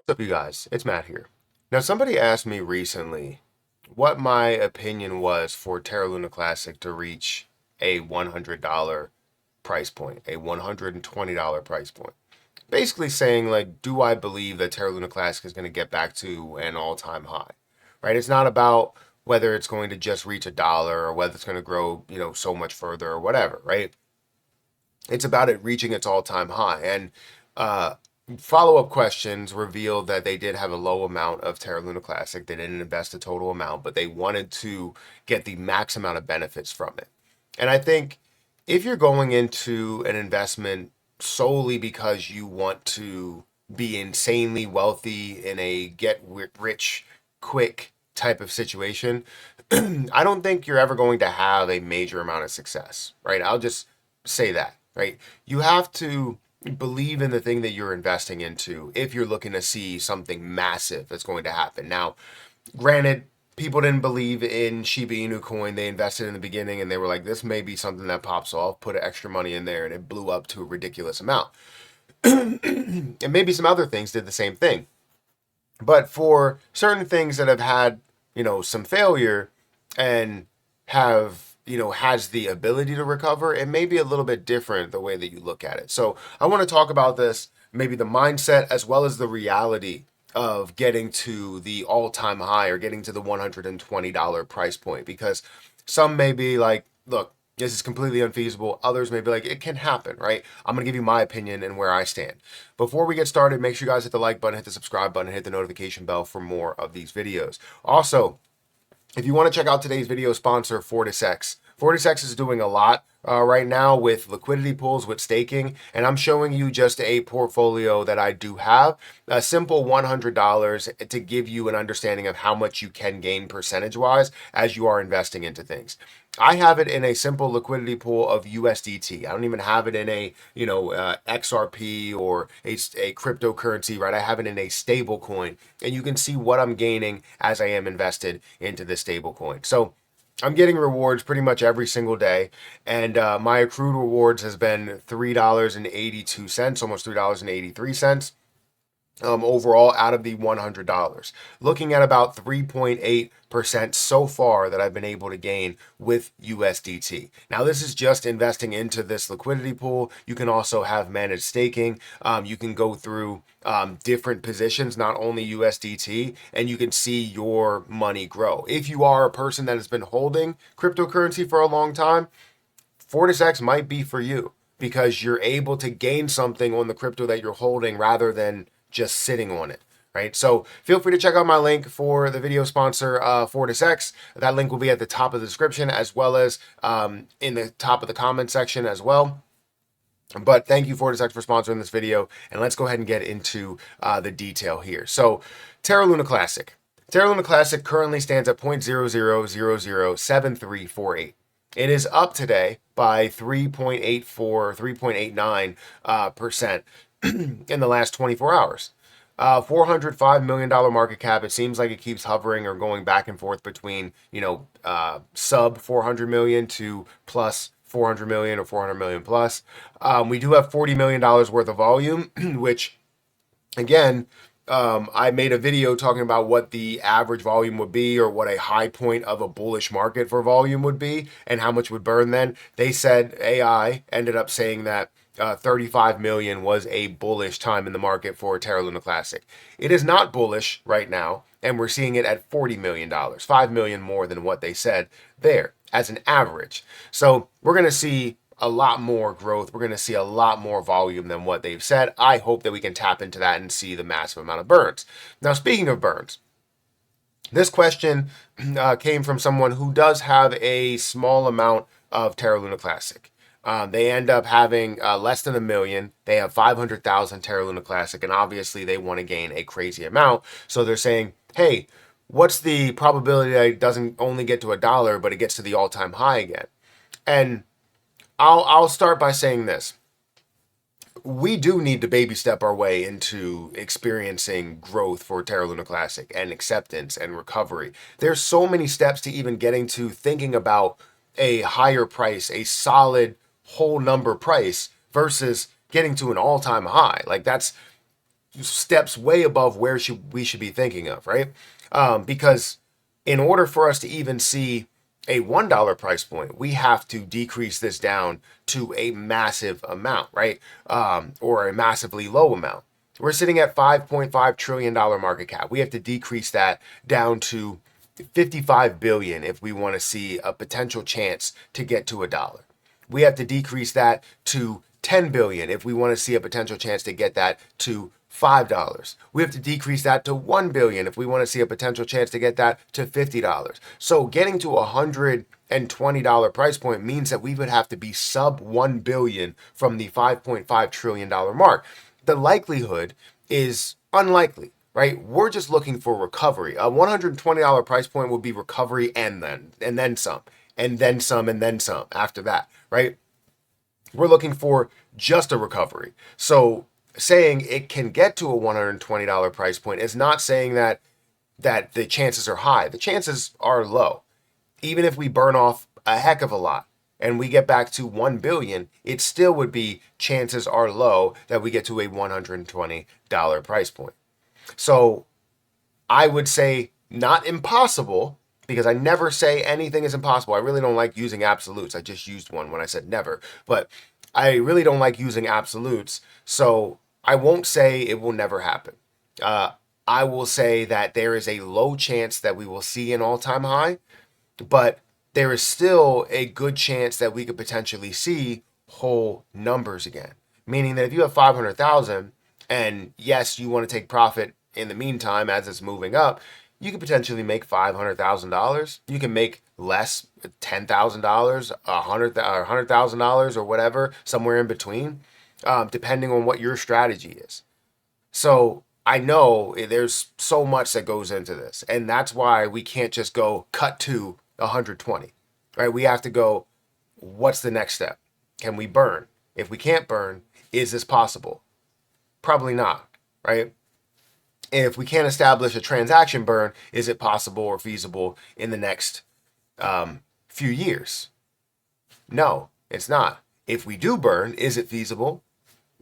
What's up, you guys? It's Matt here. Now, somebody asked me recently what my opinion was for Terra Luna Classic to reach a $100 price point, a $120 price point. Basically saying, like, do I believe that Terra Luna Classic is going to get back to an all-time high? Right? It's not about whether it's going to just reach a dollar or whether it's going to grow, so much further or whatever, right? It's about it reaching its all-time high. And uh, follow-up questions revealed that they did have a low amount of Terra Luna Classic. They didn't invest a total amount, but they wanted to get the max amount of benefits from it. And I think if you're going into an investment solely because you want to be insanely wealthy in a get rich quick type of situation, I don't think you're ever going to have a major amount of success, right? I'll just say that, right? You have to believe in the thing that you're investing into if you're looking to see something massive that's going to happen. Now, granted, people didn't believe in Shiba Inu coin. They invested in the beginning and they were like, this may be something that pops off, put extra money in there, and it blew up to a ridiculous amount. And maybe some other things did the same thing. But for certain things that have had, some failure and have, has the ability to recover, it may be a little bit different the way that you look at it. So I want to talk about this, maybe the mindset as well as the reality of getting to the all-time high or getting to the $120 price point, because some may be like, look, this is completely unfeasible. Others may be like, it can happen, right? I'm going to give you my opinion and where I stand. Before we get started, make sure you guys hit the like button, hit the subscribe button, hit the notification bell for more of these videos. Also, if you want to check out today's video sponsor, FortisX. FortisX is doing a lot right now with liquidity pools, with staking, and I'm showing you just a portfolio that I do have, a simple $100 to give you an understanding of how much you can gain percentage-wise as you are investing into things. I have it in a simple liquidity pool of USDT. I don't even have it in a, XRP or a cryptocurrency, right? I have it in a stable coin, and you can see what I'm gaining as I am invested into this stable coin. So I'm getting rewards pretty much every single day, and my accrued rewards has been $3.82, almost $3.83. Overall out of the $100. Looking at about 3.8% so far that I've been able to gain with USDT. Now, this is just investing into this liquidity pool. You can also have managed staking. You can go through different positions, not only USDT, and you can see your money grow. If you are a person that has been holding cryptocurrency for a long time, FortisX might be for you, because you're able to gain something on the crypto that you're holding rather than just sitting on it, right? So feel free to check out my link for the video sponsor, FortisX. That link will be at the top of the description, as well as in the top of the comment section as well. But thank you, FortisX, for sponsoring this video, and let's go ahead and get into the detail here. So Terra Luna Classic. Terra Luna Classic currently stands at 0.00007348. It is up today by 3.89% in the last 24 hours. $405 million market cap. It seems like it keeps hovering or going back and forth between, sub 400 million to plus 400 million or 400 million plus. We do have $40 million worth of volume, which, again, I made a video talking about what the average volume would be, or what a high point of a bullish market for volume would be and how much would burn then. They said, AI ended up saying that 35 million was a bullish time in the market for Terra Luna Classic. It is not bullish right now, and we're seeing it at $40 million, 5 million more than what they said there as an average. So we're going to see a lot more growth. We're going to see a lot more volume than what they've said. I hope that we can tap into that and see the massive amount of burns. Now, speaking of burns, this question came from someone who does have a small amount of Terra Luna Classic. They end up having less than 1 million. They have 500,000 Terra Luna Classic, and obviously they want to gain a crazy amount. So they're saying, hey, what's the probability that it doesn't only get to $1, but it gets to the all-time high again? And I'll start by saying this. We do need to baby step our way into experiencing growth for Terra Luna Classic and acceptance and recovery. There's so many steps to even getting to thinking about a higher price, a solid whole number price versus getting to an all-time high. Like, that's steps way above where we should be thinking of, right? Because in order for us to even see a $1 price point, we have to decrease this down to a massive amount, right? Or a massively low amount. We're sitting at $5.5 trillion market cap. We have to decrease that down to 55 billion if we want to see a potential chance to get to $1. We have to decrease that to 10 billion if we want to see a potential chance to get that to $5. We have to decrease that to 1 billion if we want to see a potential chance to get that to $50. So getting to $120 price point means that we would have to be sub 1 billion from the $5.5 trillion mark. The likelihood is unlikely, right? We're just looking for recovery. A $120 price point will be recovery and then some, and then some, and then some after that, right? We're looking for just a recovery. So saying it can get to a $120 price point is not saying that the chances are high. The chances are low. Even if we burn off a heck of a lot and we get back to 1 billion, it still would be chances are low that we get to a $120 price point. So I would say not impossible, because I never say anything is impossible. I really don't like using absolutes. I just used one when I said never, but I really don't like using absolutes. So I won't say it will never happen. I will say that there is a low chance that we will see an all-time high, but there is still a good chance that we could potentially see whole numbers again. Meaning that if you have 500,000 and yes, you want to take profit in the meantime as it's moving up, you could potentially make $500,000. You can make less, $10,000, $100,000 or whatever, somewhere in between, depending on what your strategy is. So I know there's so much that goes into this, and that's why we can't just go cut to 120, right? We have to go, what's the next step? Can we burn? If we can't burn, is this possible? Probably not, right? If we can't establish a transaction burn, is it possible or feasible in the next few years? No, it's not. If we do burn, is it feasible?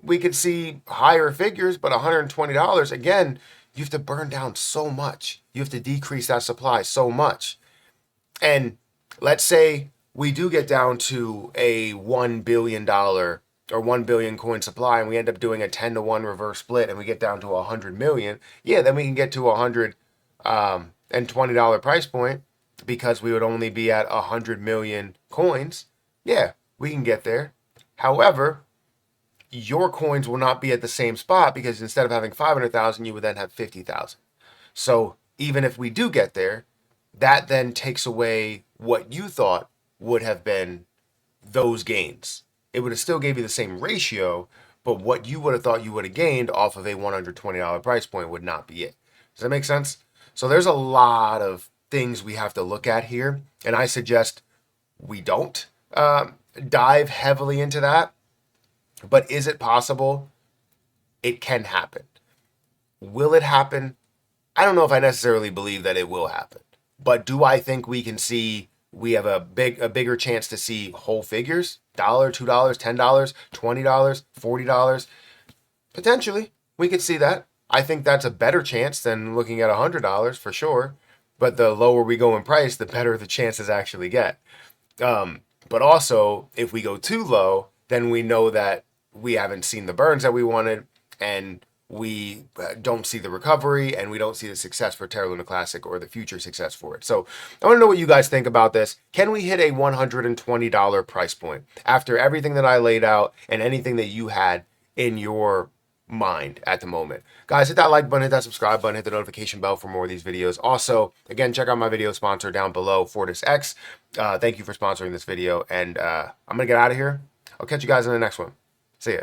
We could see higher figures, but $120, again, you have to burn down so much. You have to decrease that supply so much. And let's say we do get down to a $1 billion or 1 billion coin supply, and we end up doing a 10-to-1 reverse split, and we get down to 100 million. Yeah, then we can get to $120 price point because we would only be at 100 million coins. Yeah, we can get there. However, your coins will not be at the same spot because instead of having 500,000, you would then have 50,000. So even if we do get there, that then takes away what you thought would have been those gains. It would have still gave you the same ratio, but what you would have thought you would have gained off of a $120 price point would not be it. Does that make sense? So there's a lot of things we have to look at here, and I suggest we don't dive heavily into that. But is it possible? It can happen. Will it happen? I don't know if I necessarily believe that it will happen. But do I think we have a bigger chance to see whole figures? $1, $2, $10, $20, $40? Potentially. We could see that. I think that's a better chance than looking at $100 for sure. But the lower we go in price, the better the chances actually get. But also, if we go too low, then we know that we haven't seen the burns that we wanted, and we don't see the recovery, and we don't see the success for Terra Luna Classic or the future success for it. So I want to know what you guys think about this. Can we hit a $120 price point after everything that I laid out and anything that you had in your mind at the moment? Guys, hit that like button, hit that subscribe button, hit the notification bell for more of these videos. Also, again, check out my video sponsor down below, FortisX. Thank you for sponsoring this video, and I'm going to get out of here. I'll catch you guys in the next one. See ya.